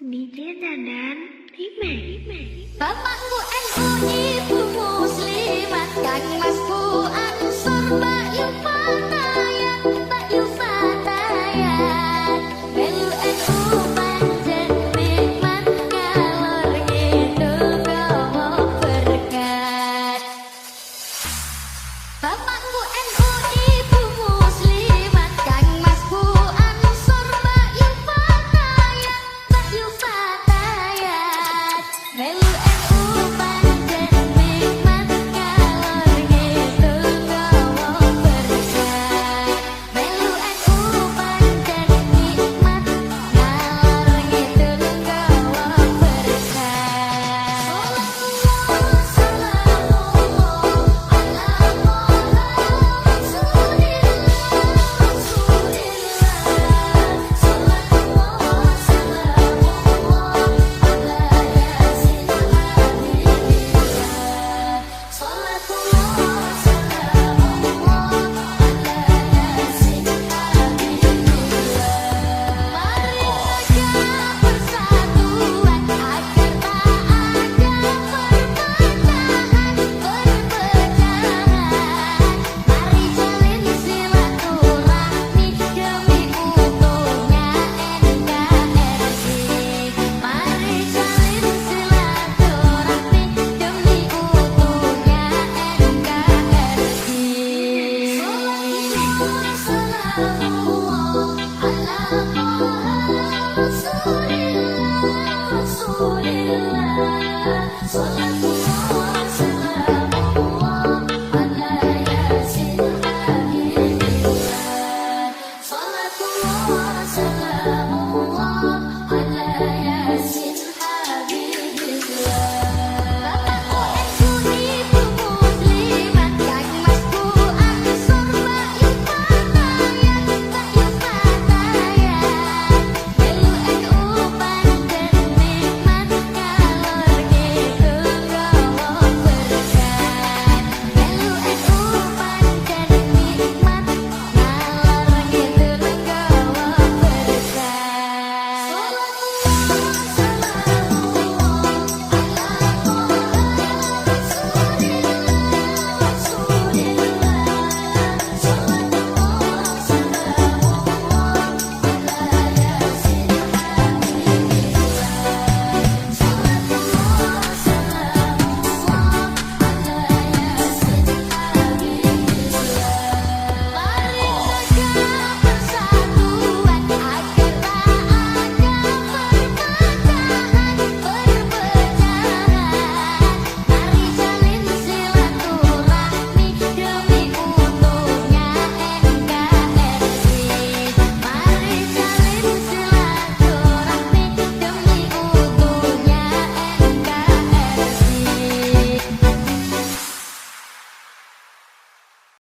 DJ Dadan Remix. Bapakku NU, ibu muslimat, kang masku Ansor, Mbak Yufatayat, Mbak Yufatayat. Melu NU pancen nikmat, kalor ngidul gawa berkat. Bapakku NU, ibu muslimat, kang masku Ansor, Mbak Yufatayat, Mbak Yufatayat. Melu NU pancen nikmat, kalor ngidul gawa berkat. Melu NU pancen nikmat, kalor ngidul gawa berkat. Rasulillah.